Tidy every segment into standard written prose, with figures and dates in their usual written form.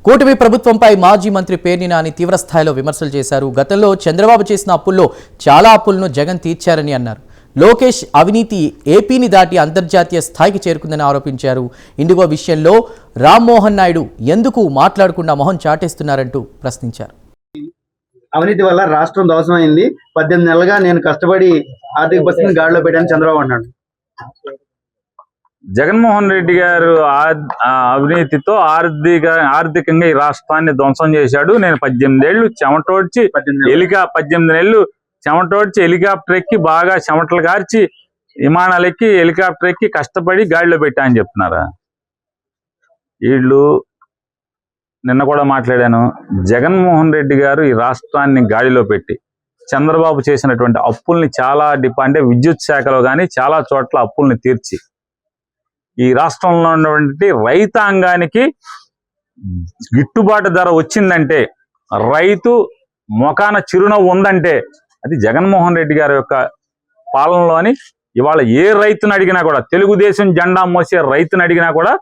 కూటమి ప్రభుత్వంపై మాజీ మంత్రి పేర్ని నాని తీవ్రస్థాయిలో విమర్శలు చేశారు. గతంలో చంద్రబాబు చేసిన అప్పుల్లో చాలా అప్పులను జగన్ తీర్చారని అన్నారు. లోకేష్ అవినీతి ఏపీని దాటి అంతర్జాతీయ స్థాయికి చేరుకుందని ఆరోపించారు. ఇండిగో విషయంలో రామ్మోహన్ నాయుడు ఎందుకు మాట్లాడకుండా మొహం చాటేస్తున్నారంటూ ప్రశ్నించారు. అవినీతి వల్ల రాష్ట్రం దోషమైంది. 18 నెలలుగా నేను కష్టపడి ఆర్థిక పరిస్థితిని గాడిలో పెట్టాను చంద్రబాబు అన్నాడు. జగన్మోహన్ రెడ్డి గారు అవినీతితో ఆర్థికంగా ఈ రాష్ట్రాన్ని ధ్వంసం చేశాడు. నేను 18 ఏళ్ళు చెమటోడ్చి 18 నెలలు చెమటోడ్చి హెలికాప్టర్ ఎక్కి బాగా చెమటలు కార్చి విమానాలు ఎక్కి హెలికాప్టర్ ఎక్కి కష్టపడి గాడిలో పెట్టా అని చెప్తున్నారా? వీళ్ళు నిన్న కూడా మాట్లాడాను. జగన్మోహన్ రెడ్డి గారు ఈ రాష్ట్రాన్ని గాడిలో పెట్టి చంద్రబాబు చేసినటువంటి అప్పుల్ని చాలా అంటే విద్యుత్ శాఖలో కానీ చాలా చోట్ల అప్పుల్ని తీర్చి ఈ రాష్ట్రంలో ఉన్నటువంటి రైతాంగానికి గిట్టుబాటు ధర వచ్చిందంటే, రైతు మొఖాన చిరునవ్వు ఉందంటే అది జగన్మోహన్ రెడ్డి గారి యొక్క పాలనలోని. ఇవాళ ఏ రైతుని అడిగినా కూడా, తెలుగుదేశం జెండా మోసే రైతుని అడిగినా కూడా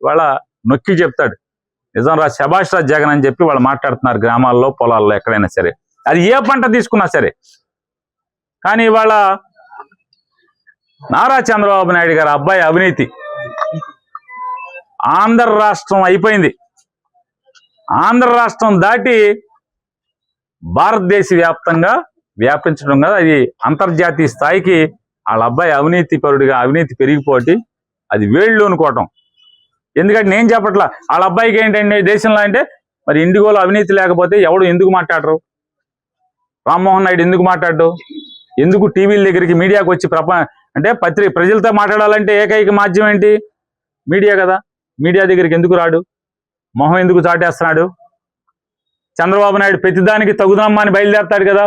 ఇవాళ నొక్కి చెప్తాడు, నిజం రా శభాష్ రాజ్ జగన్ అని చెప్పి వాళ్ళు మాట్లాడుతున్నారు గ్రామాల్లో పొలాల్లో ఎక్కడైనా సరే, అది ఏ పంట తీసుకున్నా సరే. కానీ ఇవాళ నారా చంద్రబాబు నాయుడు గారు అబ్బాయి అవినీతి ఆంధ్ర రాష్ట్రం అయిపోయింది. ఆంధ్ర రాష్ట్రం దాటి భారతదేశ వ్యాప్తంగా వ్యాపించడం కదా, అది అంతర్జాతీయ స్థాయికి వాళ్ళ అబ్బాయి అవినీతి పరుడిగా అవినీతి పెరిగిపోటి అది వేళ్ళు అనుకోవటం. ఎందుకంటే నేను చెప్పట్లా వాళ్ళ అబ్బాయికి ఏంటంటే దేశంలో అంటే, మరి ఇండిగోలో అవినీతి లేకపోతే ఎవడు ఎందుకు మాట్లాడరు? రామ్మోహన్ నాయుడు ఎందుకు మాట్లాడు? ఎందుకు టీవీల దగ్గరికి మీడియాకు వచ్చి అంటే ప్రజలతో మాట్లాడాలంటే ఏకైక మాధ్యమం ఏంటి? మీడియా కదా. మీడియా దగ్గరికి ఎందుకు రాడు? మొహం ఎందుకు చాటేస్తున్నాడు? చంద్రబాబు నాయుడు ప్రతిదానికి తగుదమ్మా అని బయలుదేరతాడు కదా.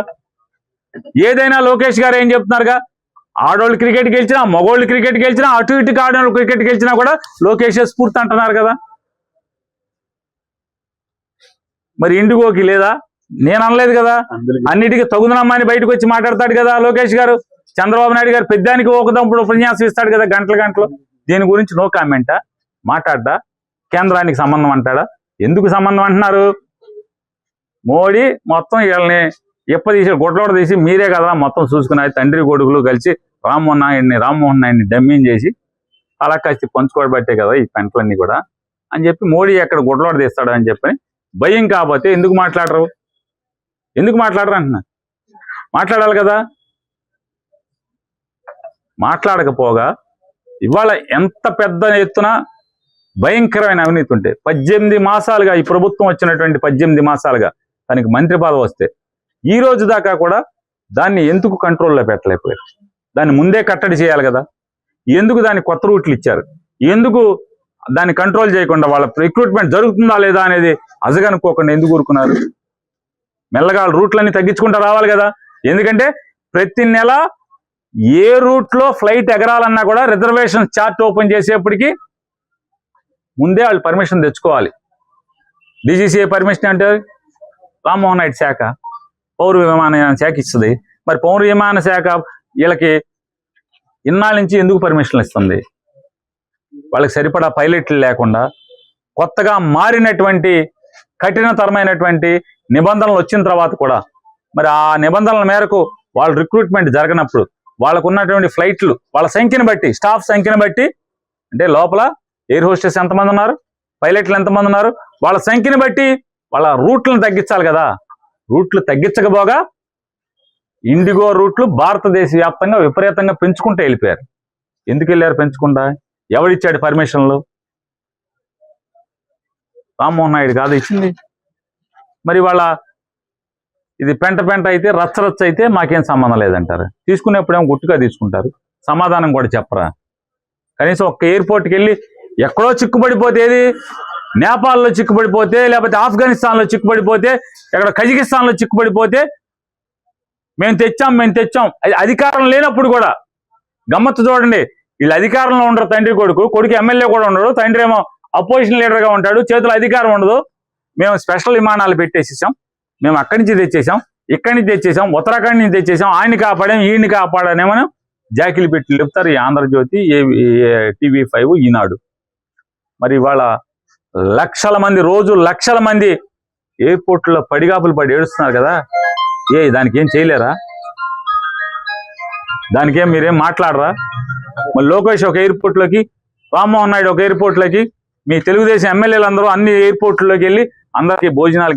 ఏదైనా లోకేష్ గారు ఏం చెప్తున్నారుగా, ఆడోళ్ళు క్రికెట్ గెలిచినా మగోళ్ళు క్రికెట్ గెలిచినా అటు ఇటుకి ఆడోళ్ళు క్రికెట్ గెలిచినా కూడా లోకేష్ స్ఫూర్తి అంటున్నారు కదా. మరి ఇండిగోకి లేదా? నేను అనలేదు కదా. అన్నిటికీ తగుదనమ్మని బయటకు వచ్చి మాట్లాడతాడు కదా లోకేష్ గారు. చంద్రబాబు నాయుడు గారు పెద్దానికి ఒకదంపుడు ఉపన్యాసం ఇస్తాడు కదా గంటలు. దీని గురించి నో కామెంటా? మాట్లాడ్డా? కేంద్రానికి సంబంధం అంటాడా? ఎందుకు సంబంధం అంటున్నారు? మోడీ మొత్తం వీళ్ళని తీసి గొడ్లోడ తీసి మీరే కదా మొత్తం చూసుకున్నారు. తండ్రి కొడుకులు కలిసి రామ్మోహన్ నాయుడిని డమ్మింగ్ చేసి అలా కలిసి పంచుకోబట్టే కదా ఈ పెంటలన్నీ కూడా అని చెప్పి మోడీ ఎక్కడ గొడ్లోడ తీస్తాడు అని చెప్పని భయం. కాకపోతే ఎందుకు మాట్లాడరు అంటున్నా. మాట్లాడాలి కదా. మాట్లాడకపోగా ఇవాళ ఎంత పెద్ద ఎత్తున భయంకరమైన అవినీతి ఉంటే 18 మాసాలుగా ఈ ప్రభుత్వం వచ్చినటువంటి 18 మాసాలుగా తనకి మంత్రి పదవి వస్తే ఈ రోజు దాకా కూడా దాన్ని ఎందుకు కంట్రోల్లో పెట్టలేకపోయారు? దాన్ని ముందే కట్టడి చేయాలి కదా. ఎందుకు దాన్ని కొత్త రూట్లు ఇచ్చారు? ఎందుకు దాన్ని కంట్రోల్ చేయకుండా వాళ్ళ రిక్రూట్మెంట్ జరుగుతుందా లేదా అనేది అజగనుకోకుండా ఎందుకు ఊరుకున్నారు? మెల్లగా రూట్లన్నీ తగ్గించుకుంటూ రావాలి కదా. ఎందుకంటే ప్రతి నెల ఏ రూట్లో ఫ్లైట్ ఎగరాలన్నా కూడా రిజర్వేషన్ చార్ట్ ఓపెన్ చేసేప్పటికీ ముందే వాళ్ళు పర్మిషన్ తెచ్చుకోవాలి. డీజీసీఏ పర్మిషన్ అంటే రామ్మోహన్ నాయుడు శాఖ, పౌర విమానయాన శాఖ ఇస్తుంది. మరి పౌర విమాన శాఖ వీళ్ళకి ఇన్నాళ్ళ నుంచి ఎందుకు పర్మిషన్లు ఇస్తుంది? వాళ్ళకి సరిపడా పైలట్లు లేకుండా కొత్తగా మారినటువంటి కఠినతరమైనటువంటి నిబంధనలు వచ్చిన తర్వాత కూడా మరి ఆ నిబంధనల మేరకు వాళ్ళ రిక్రూట్మెంట్ జరగనప్పుడు వాళ్ళకు ఉన్నటువంటి ఫ్లైట్లు వాళ్ళ సంఖ్యను బట్టి, స్టాఫ్ సంఖ్యను బట్టి, అంటే లోపల ఎయిర్ హోస్టెస్ ఎంతమంది ఉన్నారు, పైలట్లు ఎంతమంది ఉన్నారు, వాళ్ళ సంఖ్యను బట్టి వాళ్ళ రూట్లను తగ్గించాలి కదా. రూట్లు తగ్గించకపోగా ఇండిగో రూట్లు భారతదేశ వ్యాప్తంగా విపరీతంగా పెంచుకుంటూ వెళ్ళిపోయారు. ఎందుకు వెళ్ళారు పెంచుకుంటా? ఎవడిచ్చాడు పర్మిషన్లు? రామ్మోహన్ నాయుడు కాదు ఇచ్చింది. మరి వాళ్ళ ఇది పెంట అయితే రచ్చ అయితే మాకేం సంబంధం లేదంటారు. తీసుకునేప్పుడేమో గుట్టుగా తీసుకుంటారు, సమాధానం కూడా చెప్పరా? కనీసం ఒక్క ఎయిర్పోర్ట్కి వెళ్ళి ఎక్కడో చిక్కుపడిపోతే, ఏది నేపాల్లో చిక్కుపడిపోతే, లేకపోతే ఆఫ్ఘనిస్తాన్లో చిక్కుపడిపోతే, ఎక్కడ కజకిస్తాన్లో చిక్కుపడిపోతే మేము తెచ్చాం అధికారం లేనప్పుడు కూడా గమ్మత్తు చూడండి. వీళ్ళు అధికారంలో ఉండరు. తండ్రి కొడుకు ఎమ్మెల్యే కూడా ఉండడు. తండ్రి ఏమో అపోజిషన్ లీడర్గా ఉంటాడు, చేతిలో అధికారం ఉండదు. మేము స్పెషల్ విమానాలు పెట్టేసేసాం, మేము అక్కడి నుంచి తెచ్చేసాం, ఇక్కడి నుంచి తెచ్చేసాం, ఉత్తరాఖండ్ నుంచి తెచ్చేసాం, ఆయన్ని కాపాడాం ఈయన్ని కాపాడానేమని జాకిలు పెట్టి చెప్తారు ఈ ఆంధ్రజ్యోతి, టీవీ5, ఈనాడు. మరి ఇవాళ లక్షల మంది రోజు లక్షల మంది ఎయిర్పోర్ట్లో పడిగాపులు పడి ఏడుస్తున్నారు కదా, దానికి ఏం చేయలేరా? దానికేం మీరేం మాట్లాడరా? మరి లోకేష్ ఒక ఎయిర్పోర్ట్లోకి, రామ్మోహన్ నాయుడు ఒక ఎయిర్పోర్ట్లోకి, మీ తెలుగుదేశం ఎమ్మెల్యేలు అందరూ అన్ని ఎయిర్పోర్ట్లోకి వెళ్ళి అందరికీ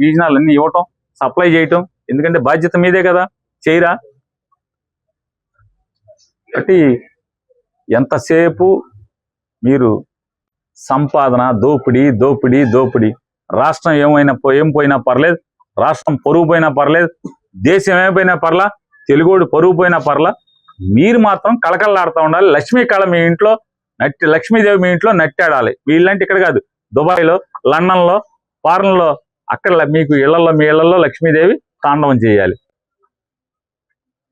గీజనాలు అన్ని ఇవ్వటం, సప్లై చేయటం, ఎందుకంటే బాధ్యత మీదే కదా, చేయరా? కాబట్టి ఎంతసేపు మీరు సంపాదన, దోపిడీ. రాష్ట్రం ఏం పోయినా పర్లేదు, రాష్ట్రం పరువు పోయినా పర్లేదు, దేశం ఏమైపోయినా పర్లా, తెలుగోడు పరువు పోయినా పర్లా, మీరు మాత్రం కళకళలాడుతూ ఉండాలి. లక్ష్మీ కళ మీ ఇంట్లో లక్ష్మీదేవి మీ ఇంట్లో నట్టాడాలి. వీళ్ళంటే ఇక్కడ కాదు, దుబాయ్లో, లండన్లో, ఫారెన్లో, అక్కడ మీకు మీ ఇళ్లలో లక్ష్మీదేవి తాండవం చేయాలి.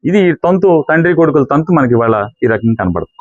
ఇది తంతు, తండ్రి కొడుకుల తంతు మనకి ఇవాళ ఈ రకంగా కనబడుతుంది.